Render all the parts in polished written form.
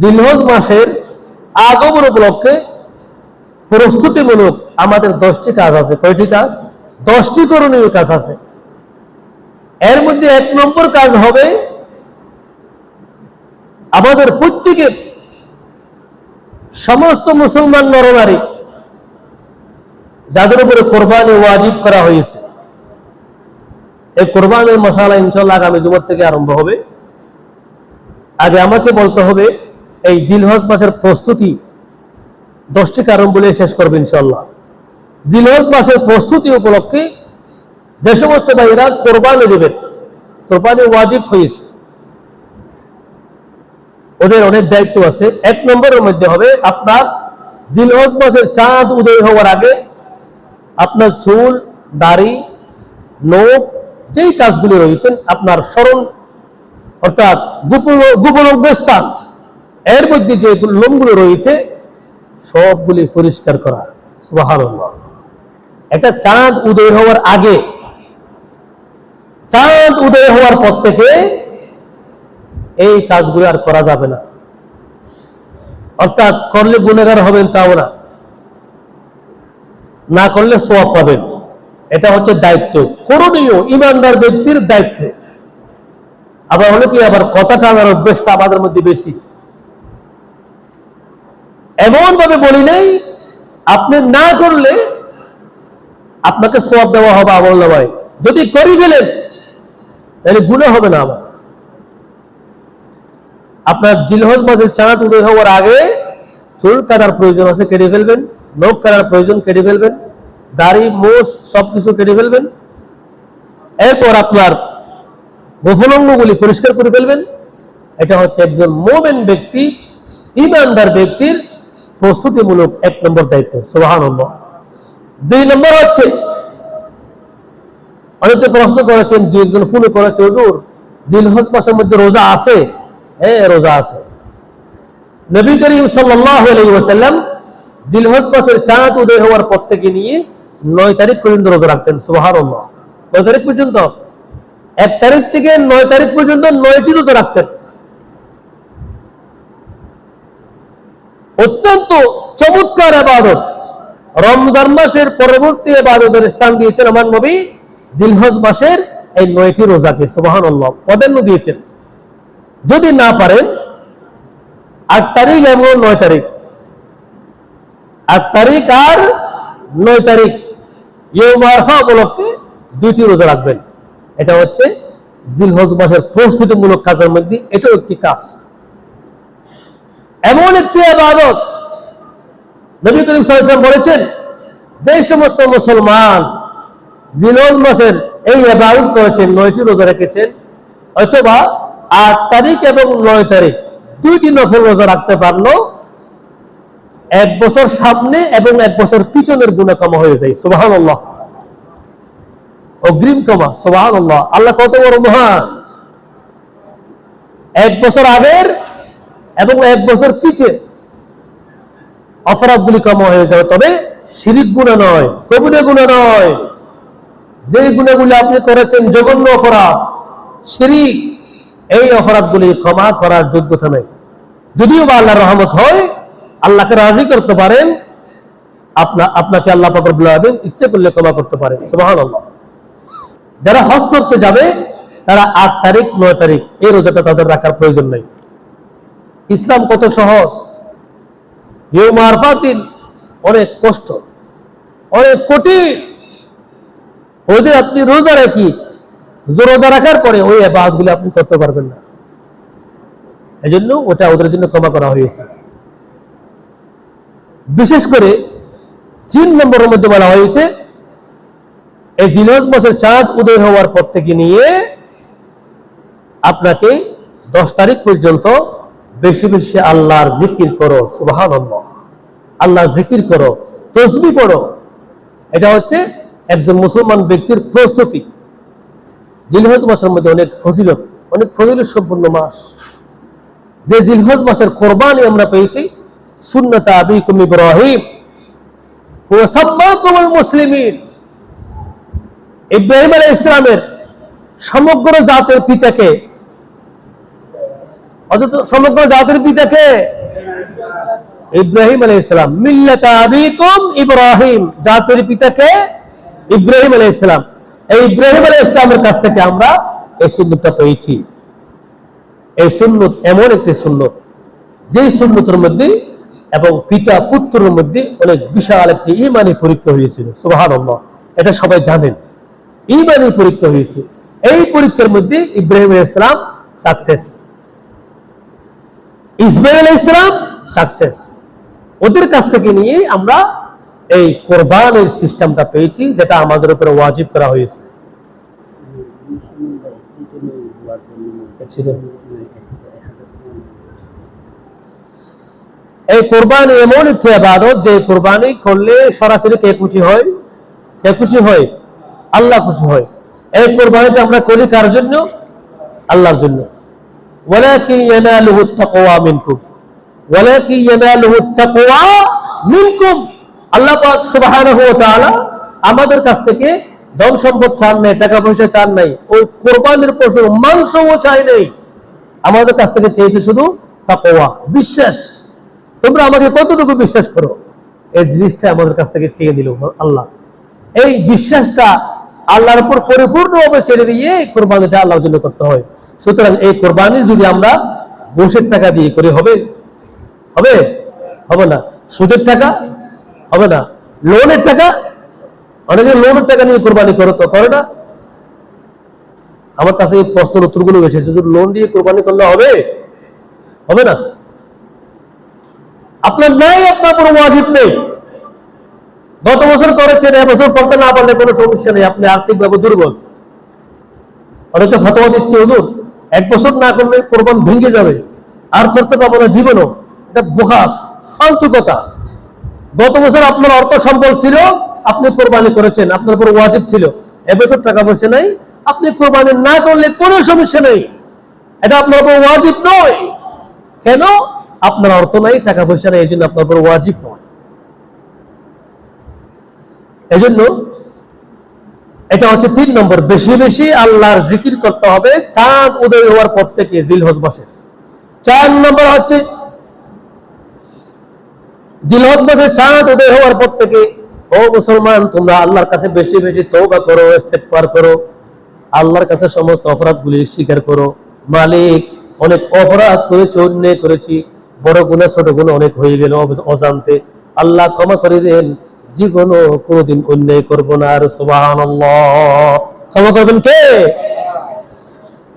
জিলহজ মাসের আগমন উপলক্ষে প্রস্তুতিমূলক আমাদের 10টি কাজ আছে। কয়টি কাজ? 10টি করণীয় কাজ আছে। এর মধ্যে 1 নম্বর কাজ হবে আমাদের প্রত্যেকের, সমস্ত মুসলমান নরনারী যাদের উপরে কোরবানি ওয়াজিব করা হয়েছে, এই কোরবানির মশালা ইনশাআল্লাহ আগামী জুমার থেকে আরম্ভ হবে। আগে আমাকে বলতে হবে এই জিলহজ মাসের প্রস্তুতি 10টি কারণ বলে শেষ করবে ইনশাআল্লাহ। জিলহজ মাসের প্রস্তুতি উপলক্ষে যে সমস্ত ভাইরা কোরবানি দেবেন, কোরবানি ওয়াজিব হয়েছে, ওদের অনেক দায়িত্ব আছে। 1 নম্বরের মধ্যে হবে আপনার জিলহজ মাসের চাঁদ উদয় হওয়ার আগে আপনার চুল, দাড়ি, নখ, যেই কাজগুলি রয়েছেন আপনার স্মরণ অর্থাৎ গোপন স্থান, এর মধ্যে যে লোমগুলো রয়েছে সবগুলি পরিষ্কার করা। সুবহানাল্লাহ। এটা চাঁদ উদয় হওয়ার আগে। চাঁদ উদয় হওয়ার পর থেকে এই কাজগুলো আর করা যাবে না। অর্থাৎ করলে গুনাহগার হবেন তাও না, না করলে সওয়াব পাবেন। এটা হচ্ছে দায়িত্ব, করণীয় ইমানদার ব্যক্তির দায়িত্ব। আবার অনেকে আবার কথা টানার অভ্যেসটা আমাদের মধ্যে বেশি। এমন ভাবে বলি নেই আপনি না করলে আপনাকে সওয়াব দেওয়া হবে আমল নামায়, যদি করে গেলেন তাহলে গুনাহ হবে না। আবার আপনার জিলহজ মাসের চাঁদ উদয় হওয়ার আগে চুল কাটার প্রয়োজন আছে, কেটে ফেলবেন। নখ কাটার প্রয়োজন, কেটে ফেলবেন। দাড়ি, মোষ সবকিছু কেটে ফেলবেন। এরপর আপনার গোপন অঙ্গগুলি পরিষ্কার করে ফেলবেন। এটা হচ্ছে একজন মুমিন ব্যক্তি, ইমানদার ব্যক্তির প্রস্তুতিমূলক 1 নম্বর দায়িত্ব। সুবহানাল্লাহ। 2 নম্বর হচ্ছে, অনেকে প্রশ্ন করেছেন, 2-1 ফোনে করেছে, হুজুর জিলহজ মাসের মধ্যে রোজা আছে? হ্যাঁ, রোজা আছে। নবী করিম সাল্লাল্লাহু আলাইহি ওয়াসাল্লাম জিলহজ মাসের চাঁদ উদয় হওয়ার পর থেকে নিয়ে 9 তারিখ পর্যন্ত রোজা রাখতেন। সুবহানাল্লাহ। 9 তারিখ পর্যন্ত, 1 তারিখ থেকে 9 তারিখ পর্যন্ত 9টি রোজা রাখতেন। অত্যন্ত চমৎকার ইবাদত। রমজান মাসের পরবর্তী ইবাদতের স্থান দিয়েছেন আমার নবী জিলহজ মাসের এই 9টি রোজাকে। সুবহানাল্লাহ। প্রাধান্য দিয়েছেন। যদি না পারেন 8 তারিখ এবং 9 তারিখ, 8 তারিখ আর 9 তারিখ ইয়ৌম আরাফা উপলক্ষে 2টি রোজা রাখবেন। এটা হচ্ছে জিলহজ মাসের প্রস্তুতিমূলক কাজের মধ্যে এটাও একটি কাজ। এমন একটি ইবাদত নবী করিম সাল্লাল্লাহু আলাইহি ওয়াসাল্লাম বলেছেন, যে সমস্ত মুসলমান জিলহজ মাসের এই ইবাদত করেছেন, 9টি রোজা রেখেছেন, অথবা 8 তারিখ এবং 9 তারিখ 2টি নফল রোজা রাখতে পারলো, 1 বছর সামনে এবং 1 বছর পিছনের গুনাহ ক্ষমা হয়ে যায়। সুবহানাল্লাহ। অগ্রিম ক্ষমা। সুবহানাল্লাহ। আল্লাহ কত বড় মহান। 1 বছর আগের এবং 1 বছর পিছে অপরাধগুলি ক্ষমা হয়ে যাবে। তবে শিরিক গুনাহ নয়, কবিরা গুনাহ নয়। যে গুনাহগুলি আপনি করেছেন জঘন্য অপরাধ, শিরিক, এই অপরাধগুলি ক্ষমা করার যোগ্যতা নেই। যদিও বা আল্লাহর রহমত হয়, আল্লাহকে রাজি করতে পারেন, আপনাকে আল্লাহ পাক রব্বুল আলামিন ইচ্ছে করলে ক্ষমা করতে পারেন। সুবহানাল্লাহ। যারা হজ করতে যাবে তারা 8 তারিখ 9 তারিখ এই রোজাটা তাদের রাখার প্রয়োজন নেই। ইসলাম কত সহজ। ইয়ৌম আরাফার দিন অনেক কষ্ট, অনেক কঠিন। ওদের আপনি রোজা রাখি, রোজা রাখার পরে ওই ইবাদতগুলো আপনি করতে পারবেন না। এজন্য ওটা ওদের জন্য ক্ষমা করা হয়েছে। বিশেষ করে 3 নম্বরের মধ্যে বলা হয়েছে, এই জিলহজ মাসের চাঁদ উদয় হওয়ার পর থেকে নিয়ে আপনাকে 10 তারিখ পর্যন্ত বেশি বেশি আল্লাহর জিকির করো। সুবহানাল্লাহ। আল্লাহর জিকির করো, তাসবিহ পড়ো। এটা হচ্ছে একজন মুসলমান ব্যক্তির প্রস্তুতি। জিলহজ মাসের মধ্যে অনেক ফজিলত সম্পন্ন মাস। যে জিলহজ মাসের কোরবানি আমরা পেয়েছি, সুন্নাত আবিকুম ইব্রাহিম ওয়া সাম্মাকুমুল মুসলিমিন, ইব্রাহিম আলাইহিস সালামের সমগ্র জাতের পিতাকে অথচ সমগ্র জাতির পিতাকে ইব্রাহিম আলাইহিস সালাম। মিল্লাতা আবিকুম ইব্রাহিম, জাতির পিতাকে ইব্রাহিম আলাইহিস সালাম। এই ইব্রাহিম আলাইহিস সালামের কাছ থেকে আমরা এই সুন্নতটা পেয়েছি। এই সুন্নত এমন একটি সুন্নত, যে সুন্নতের মধ্যে এবং পিতা পুত্রের মধ্যে অনেক বিশাল একটি ঈমানী পরীক্ষা হয়েছিল। সুবহানাল্লাহ, এটা সবাই জানেন, ঈমানী পরীক্ষা হয়েছে। এই পরীক্ষার মধ্যে ইব্রাহিম আলাইহিস সালাম সাকসেস, ইসমাঈল আলাইহিস সালাম সাকসেস। ওদের কাছ থেকে নিয়ে আমরা এই কোরবানের সিস্টেমটা পেয়েছি, যেটা আমাদের উপরে ওয়াজিব করা হয়েছে। এই কোরবানি এমন একটি ইবাদত, যে কোরবানি করলে সরাসরি কে খুশি হয়? কে খুশি হয়? আল্লাহ খুশি হয়। এই কোরবানিটা আমরা করি কার জন্য? আল্লাহর জন্য। ওয়ালাকিন ইয়ানালুহুত তাকওয়া মিনকুম, ওয়ালাকিন ইয়ানালুহুত তাকওয়া মিনকুম। আল্লাহ পাক সুবহানাহু ওয়া তাআলা আমাদের কাছ থেকে ধন সম্পদ চান নাই, টাকা পয়সা চান নাই, ওই কোরবানির পশুর মাংসও চাই নাই। আমাদের কাছ থেকে চেয়েছে শুধু তাকওয়া, বিশ্বাস। তোমরা আমাকে কতটুকু বিশ্বাস করো, এই জিনিসটা আমাদের কাছ থেকে চেয়ে দিল আল্লাহ। এই বিশ্বাসটা আল্লাহর উপর পরিপূর্ণভাবে ছেড়ে দিয়ে এই কোরবানিটা আল্লাহর জন্য করতে হয়। সুতরাং এই কোরবানি যদি আমরা ঘুষের টাকা দিয়ে করে হবে? হবে? হবে না। সুদের টাকা? হবে না। লোনের টাকা? অনেকে লোনের টাকা নিয়ে কোরবানি করে, তো করে না। আমার কাছে এই প্রশ্নের উত্তরগুলো এসেছে, যদি লোন দিয়ে কোরবানি করলে হবে? হবে না। আপনার নাই, আপনার কোনো ওয়াজিব নেই। গত বছর করেছেন, এবছর করতে না পারলে কোনো সমস্যা নেই, আপনি আর্থিকভাবে দুর্বল। অনেকে ফতোয়া দিচ্ছে, হুজুর 1 বছর না করলে কোরবান ভেঙে যাবে, আর করতে পারবো না জীবনও। এটা বোকাস, ফালতু কথা। গত বছর আপনার অর্থ সম্বল ছিল, আপনি কোরবানি করেছেন, আপনার উপর ওয়াজিব ছিল। এবছর টাকা পয়সা নাই, আপনি কোরবানি না করলে কোনো সমস্যা নেই, এটা আপনার উপর ওয়াজিব নয়। কেন? আপনার অর্থ নাই, টাকা পয়সা নেই, এই জন্য আপনার উপর ওয়াজিব নয়। এজন্য এটা হচ্ছে 3 নম্বর, বেশি বেশি আল্লাহর জিকির করতে হবে চাঁদ উদয় হওয়ার পর থেকে, জিলহজ মাসে। 4 নম্বর হচ্ছে জিলহজ মাসে চাঁদ উদয় হওয়ার পর থেকে, ও মুসলমান, তোমরা আল্লাহর কাছে বেশি বেশি তওবা করো, ইস্তেগফার করো, আল্লাহর কাছে সমস্ত অপরাধগুলি স্বীকার করো। মালিক, অনেক অপরাধ করেছি, অন্যায় করেছি, বড় গুনাহ ছোট গুনাহ অনেক হয়ে গেল অজান্তে, আল্লাহ ক্ষমা করে দেন, জীবনও কোনোদিন অন্যায় করব না। আর সুবহানাল্লাহ, ক্ষমা করবেন কে?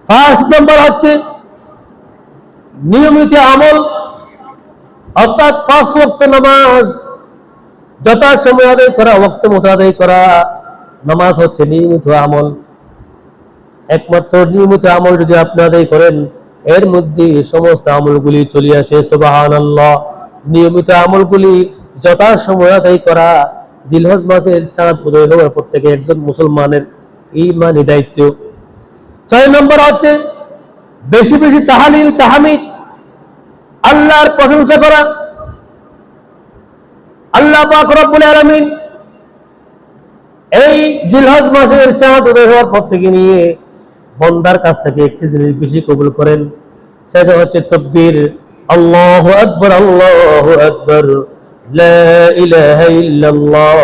5 নম্বর হচ্ছে নিয়মিত আমল, অর্থাৎ 5 ওয়াক্ত নামাজ যথাসময়ে আদায় করা, ওয়াক্ত মতো আদায় করা। নামাজ হচ্ছে নিয়মিত আমল। একমাত্র নিয়মিত আমল যদি আপনি আদায় করেন, এর মধ্যে সমস্ত আমলগুলি চলে আসে। সুবহানাল্লাহ, নিয়মিত আমলগুলি যথাসময়ে আদায় করা জিলহজ মাসের চাঁদ উদয় হওয়ার পর থেকে একজন মুসলমানের ঈমানি দায়িত্ব। 6 নম্বর হচ্ছে বেশি বেশি তাহলিল তাহমিদ, আল্লাহর প্রশংসা করা। আল্লাহ পাক রব্বুল আলামিন এই জিলহজ মাসের চাঁদ উদয় হওয়ার পর থেকে নিয়ে বান্দার কাছ থেকে একটি জিনিস বেশি কবুল করেন, সেটা হচ্ছে তাকবীর। আল্লাহু আকবার, আল্লাহু আকবার, লা ইলাহা ইল্লাল্লাহ,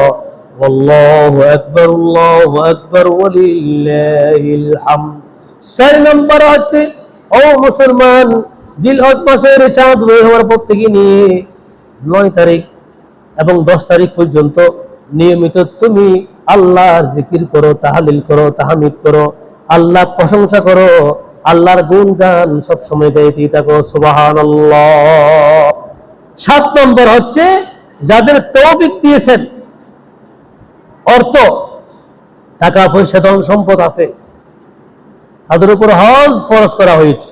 ওয়াল্লাহু আকবার, আল্লাহু আকবার, ওয়ালিল্লাহিল হামদ। 6 নম্বর হচ্ছে, ও মুসলমান, জিলহজ মাসের চাঁদ উদয় হওয়ার পর থেকে নিয়ে 9 তারিখ এবং 10 তারিখ পর্যন্ত নিয়মিত তুমি আল্লাহর জিকির করো, তাহলিল করো, তাহমিদ করো, আল্লাহর প্রশংসা করো, আল্লাহর গুণগান সব সময় গাইতে থাকো। সুবহানাল্লাহ। 7 নম্বর হচ্ছে যাদের তৌফিক দিয়েছেন, অর্থ, টাকা পয়সা, ধন সম্পদ আছে, তাদের উপর হজ ফরজ করা হয়েছে।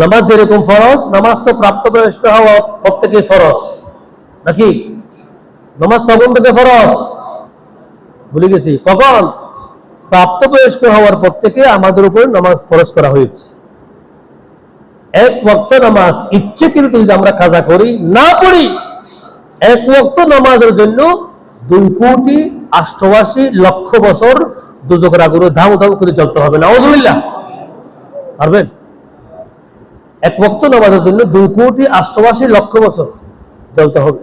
নামাজ যেরকম ফরজ, নামাজ তো প্রাপ্তবয়স্ক হওয়া প্রত্যেকেই ফরজ, নাকি? নামাজ কখন থেকে ফরজ? ভুলে গেছি, কখন? প্রাপ্তবয়স্ক হওয়ার পর থেকে আমাদের উপর নামাজ ফরজ করা হয়েছে। 1 ওয়াক্ত নামাজ ইচ্ছাকৃত যদি আমরা কাজা করি, না পড়ি, 1 ওয়াক্ত নামাজের জন্য 2,88,00,000 বছর দোজখের আগুনে ধাউ ধাউ করে জ্বলতে হবে। নাউজুবিল্লাহ। পারবেন? এক ওয়াক্ত নামাজের জন্য 2,88,00,000 বছর চলতে হবে।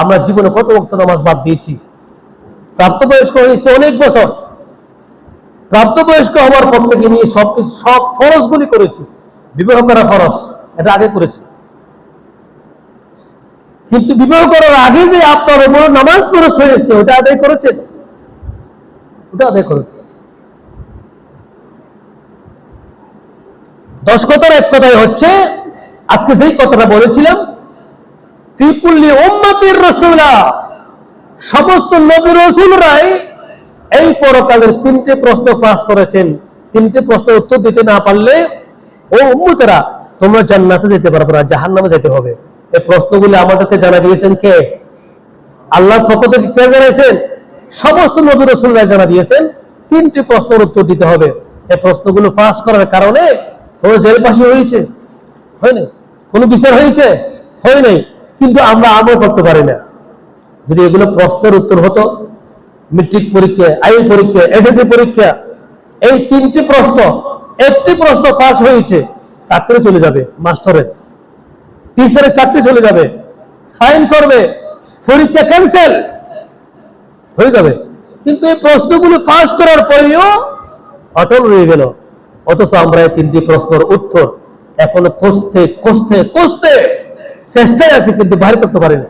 আমরা জীবনে কত ওয়াক্ত নামাজ বাদ দিয়েছি? প্রাপ্তবয়স্ক হয়েছে অনেক বছর, প্রাপ্তবয়স্ক হওয়ার পর থেকে নিয়ে সবকিছু সব ফরজগুলি করেছি। বিবাহ করা ফরজ, এটা আগে করেছি, কিন্তু বিবাহ করার আগে যে আপনার উপর নামাজ ফরজ হয়েছে ওটা আদায় করেছেন? ওটা আদায় করেছেন। 10 কথার এক কথাই হচ্ছে আজকে যেই কথাটা বলেছিলাম, ফি কুল্লি উম্মাতির রাসূলা, সমস্ত নবী রাসূলরাই এই পরকালের 3টে প্রশ্ন পাস করেছেন। 3টে প্রশ্নের উত্তর দিতে না পারলে ও উম্মতেরা তোমরা জান্নাতে যেতে পারবে না, জাহান্নামে যেতে হবে। এই প্রশ্নগুলি আমাদেরকে জানা দিয়েছেন কে? আল্লাহর পক্ষ থেকে কে জানাইছেন? সমস্ত নবী রাসূলরা জানা দিয়েছেন 3টি প্রশ্নের উত্তর দিতে হবে। এই প্রশ্নগুলো পাস করার কারণে কোনো জেলবাসী হয়েছে? হয়নি। কোনো বিচার হয়েছে? হয় নাই। কিন্তু আমরা আমল করতে পারি না। যদি এগুলো প্রশ্নের উত্তর হতো, মেট্রিক পরীক্ষা, আইএ পরীক্ষা, এসএসসি পরীক্ষা, এই 3টি প্রশ্ন, একটি প্রশ্ন পাস হয়েছে, চাকরি চলে যাবে, মাস্টারের টিচারের চাকরি চলে যাবে, ফাইন করবে, পরীক্ষা ক্যান্সেল হয়ে যাবে। কিন্তু এই প্রশ্নগুলো পাস করার পরেও অটল রয়ে গেল। অথচ আমরা এই 3টি প্রশ্নের উত্তর এখনো খুঁজতে খুঁজতে খুঁজতে চেষ্টায় আছি, কিন্তু বাইর করতে পারি না।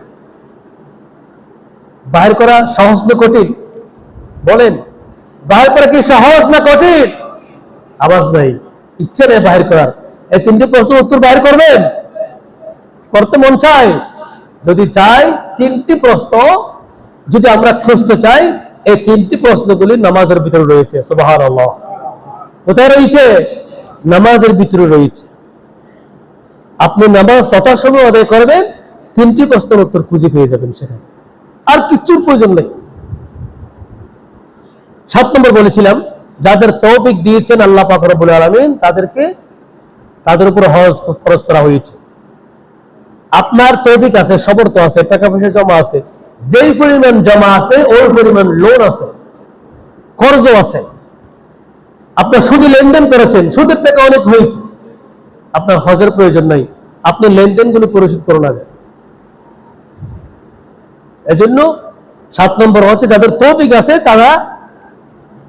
বাইর করা সহজ না কঠিন? বলেন, বাইর করা কি সহজ না কঠিন? আওয়াজ নাই, ইচ্ছে নেই বাইর করার। এই 3টি প্রশ্নের উত্তর বাইর করবেন? করতে মন চায়? যদি চাই 3টি প্রশ্ন যদি আমরা খুঁজতে চাই, এই 3টি প্রশ্নগুলি নামাজের ভিতরে রয়েছে। সুবহানাল্লাহ। কোথায় রয়েছে? নামাজের ভিতরে রয়েছে। আপনি নামাজ যথাসময়ে আদায় করবেন, 3টি প্রশ্নের উত্তর খুঁজে পেয়ে যাবেন সেখানে, আর কিছুর প্রয়োজন নেই। 7 নম্বর বলেছিলাম, যাদের তৌফিক দিয়েছেন আল্লাহ পাক রব্বুল আলামিন, তাদের উপর হজ ফরজ করা হয়েছে। আপনার তৌফিক আছে, সমর্থ আছে, টাকা পয়সা জমা আছে, যেই পরিমাণ জমা আছে ওই পরিমাণ লোন আছে, কর্জ আছে, আপনার সুদে লেনদেন করেছেন, সুদের টাকা অনেক হয়েছে, আপনার হজের প্রয়োজন নাই। আপনি লেনদেনগুলো পরিশোধ করুন আগে। এজন্য 7 নম্বর হচ্ছে যাদের তৌফিক আছে তারা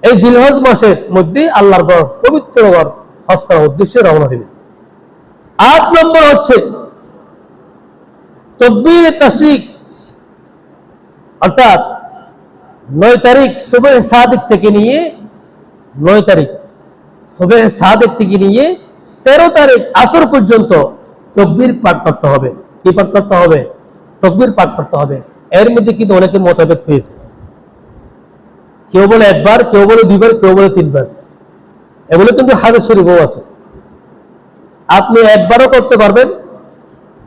এই জিলহজ মাসের মধ্যে আল্লাহর ঘর, পবিত্র ঘর হজ করার উদ্দেশ্যে রওনা দিবে। 8 নম্বর হচ্ছে তাকবীর তাশরিক, অর্থাৎ 9 তারিখ সুবহে সাদিক থেকে নিয়ে 9 তারিখ সুবহে সাদিক থেকে নিয়ে 13 তারিখ আসর পর্যন্ত তাকবীর পাঠ করতে হবে। কি পাঠ করতে হবে? তাকবীর পাঠ করতে হবে। এর মধ্যে কিন্তু অনেকের মতভেদ হয়েছে। কেউ বলে একবার, কেউ বলে 2 বার, কেউ বলে 3 বার। এগুলো কিন্তু হাদিস শরীফেও আছে। আপনি একবারও করতে পারবেন,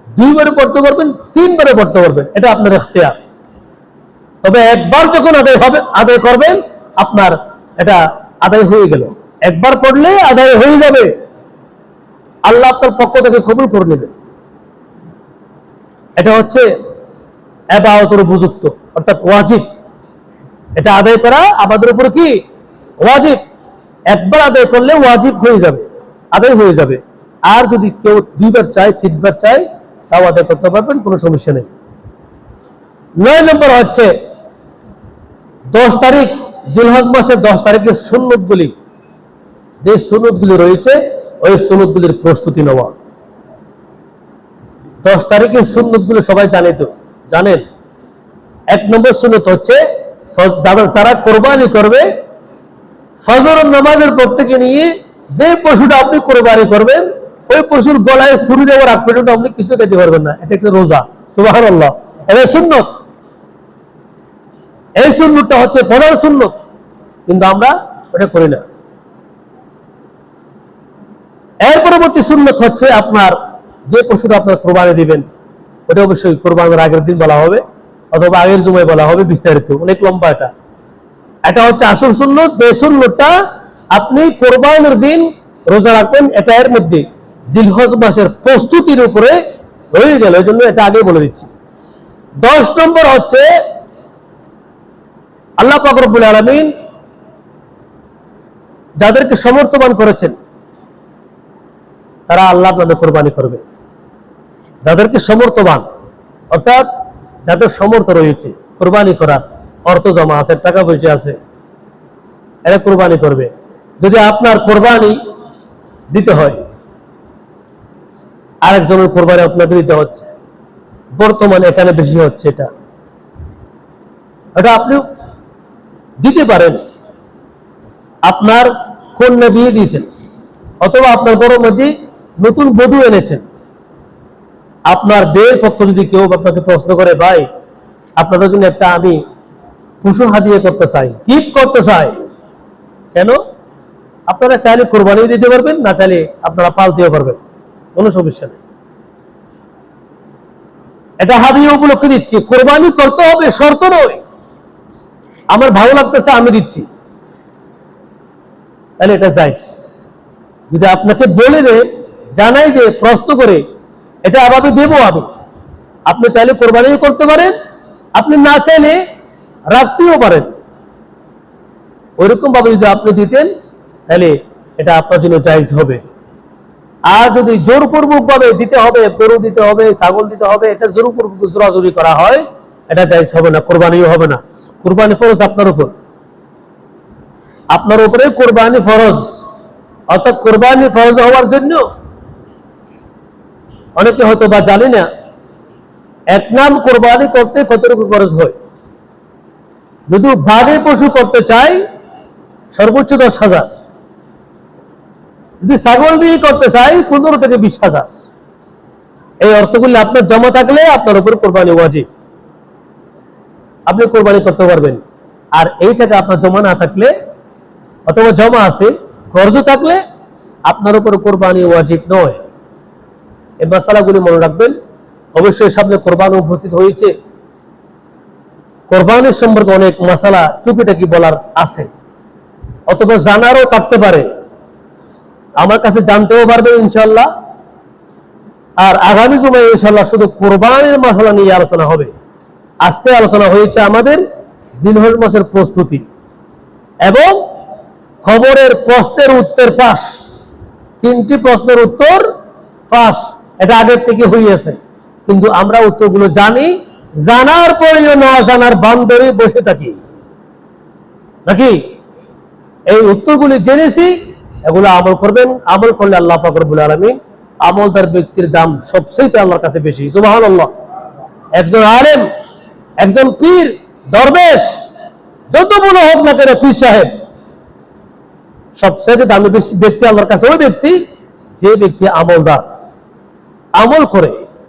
2 বারও পড়তে পারবেন, 3 বারও পড়তে পারবেন, এটা আপনার ইখতিয়ার। তবে একবার যখন আদায় করবেন, আপনার এটা আদায় হয়ে গেল। একবার পড়লে আদায় হয়ে যাবে, আল্লাহ আপনার পক্ষ থেকে কবুল করে নেবে। এটা হচ্ছে ইবাদতের উপযুক্ত, অর্থাৎ ওয়াজিব। এটা আদায় করা আমাদের উপর কি ওয়াজিব। একবার আদায় করলে ওয়াজিব হয়ে যাবে, আদায় হয়ে যাবে। আর যদি কেউ 2 বার চায়, 3 বার চায়, তাও আদায় করতে পারবেন, কোনো সমস্যা নেই। 9 নম্বর হচ্ছে 10 তারিখ জিলহজ মাসের 10 তারিখের সুন্নতগুলি, যে সুন্নতগুলি রয়েছে ওই সুন্নতগুলির প্রস্তুতি নেওয়া। 10 তারিখের সুন্নতগুলো সবাই জানে তো, জানেন। 1 নম্বর সুন্নত হচ্ছে যারা কোরবানি করবে, ফজরের নামাজের পর থেকে নিয়ে যে পশুটা আপনি কোরবানি করবেন ওই পশুর গলায় ছুরি দেওয়ার আগ পর্যন্ত আপনি কিছু খেতে পারবেন না। এটা একটা রোজা। সুবহানাল্লাহ। এটা সুন্নত। এই সুন্নতটা হচ্ছে প্রধান সুন্নত, কিন্তু আমরা এটা করি না। এর পরবর্তী সুন্নত হচ্ছে আপনার যে পশুটা আপনার কোরবানি দিবেন ওটা অবশ্যই কোরবানির আগের দিন বলা হবে, অথবা আগের জুমায় বলা হবে, বিস্তারিত অনেক লম্বা। এটা হচ্ছে আসল সুন্নত, যে সুন্নতটা আপনি কোরবানির দিন রোজা রাখবেন। এটা এর মধ্যে জিলহজ মাসের প্রস্তুতির উপরে রয়ে গেল, এই জন্য এটা আগে বলে দিচ্ছি। 10 নম্বর হচ্ছে আল্লাহ পাক রব্বুল আলামিন যাদেরকে সমর্থবান করেছেন, তারা আল্লাহর নামে কোরবানি করবে। যাদেরকে সমর্থবান, অর্থাৎ যাদের সমর্থ রয়েছে কোরবানি করার, অর্থ জমা আছে, টাকা পয়সা আছে, এরা কোরবানি করবে। যদি আপনার কোরবানি দিতে হয়, আরেকজনের কোরবানি আপনাকে দিতে হচ্ছে, বর্তমানে এখানে বেশি হচ্ছে, এটা আপনি দিতে পারেন। আপনার কন্যা বিয়ে দিয়েছেন, অথবা আপনার বড় মেয়ে নতুন বধূ এনেছেন, আপনার বিয়ের পক্ষ যদি কেউ আপনাকে প্রশ্ন করে, ভাই আপনাদের জন্য একটা আমি পশু হাদিয়া করতে চাই, গিফট করতে চাই, কেন? আপনারা চাইলে কোরবানি দিতে পারবেন, না চাইলে আপনারা পালতেও পারবেন, কোনো সমস্যা নেই। এটা হাদিয়া উপলক্ষে দিচ্ছি, কোরবানি করতে হবে শর্ত নয়, আমার ভালো লাগতেছে আমি দিচ্ছি, তাহলে এটা জায়েজ। যদি আপনাকে বলে দে, জানাই দে, প্রশ্ন করে, এটা আবার দেব আমি, আপনি চাইলে কোরবানিও করতে পারেন, আপনি না চাইলে রাখতেও পারেন। ওইরকম ভাবে যদি আপনি দিতেন, তাহলে এটা আপনার জন্য জায়েজ হবে। আর যদি জোরপূর্বক ভাবে দিতে হবে, গরু দিতে হবে, ছাগল দিতে হবে, এটা জোরপূর্বক জোরাজুরি করা হয়, এটা জায়েজ হবে না, কোরবানিও হবে না। কোরবানি ফরজ আপনার উপর, আপনার উপরে কোরবানি ফরজ। অর্থাৎ কোরবানি ফরজ হওয়ার জন্য অনেকে হয়তো বা জানি না, এক নাম কোরবানি করতে কতটুকু খরচ হয়। যদি বাঘে পশু করতে চাই সর্বোচ্চ 10,000, যদি ছাগল দিয়ে করতে চাই 15 থেকে 20,000। এই অর্থগুলি আপনার জমা থাকলে আপনার উপর কোরবানি ওয়াজিব, আপনি কোরবানি করতে পারবেন। আর এই টাকা আপনার জমা না থাকলে, অথবা জমা আছে খরচ থাকলে, আপনার উপর কোরবানি ওয়াজিব নয়। এই মাসালাগুলি মনে রাখবেন। অবশ্যই সামনে কোরবানি উপস্থিত হয়েছে, কোরবানির সম্পর্কে অনেক মাসালা টুকিটাকি বলার আছে, অথবা জানারও থাকতে পারে, আমার কাছে জানতেও পারবেন ইনশাআল্লাহ। আর আগামী জুমায় ইনশাআল্লাহ শুধু কোরবানির মাসালা নিয়ে আলোচনা হবে। আজকে আলোচনা হয়েছে আমাদের জিলহজ মাসের প্রস্তুতি এবং খবরের প্রশ্নের উত্তর ফাঁস। 3টি প্রশ্নের উত্তর ফাঁস, এটা আগের থেকে হইয়াছে, কিন্তু আমরা উত্তরগুলো জানি, জানার পরেও না জানার বান্দরে বসে থাকি নাকি? এই উত্তরগুলি জেনেছি, এগুলো আমল করবেন। আমল করলে আল্লাহ পাক রব্বুল আলামিন আমলদার ব্যক্তির দাম সবচেয়ে আল্লাহর কাছে বেশি। সুবহানাল্লাহ। একজন আলেম, একজন পীর, দরবেশ, যত বড় হোক না কেন, পীর সাহেব, সবচেয়ে দামি ব্যক্তি আল্লাহর কাছে ওই ব্যক্তি যে ব্যক্তি আমলদার, আমল করে।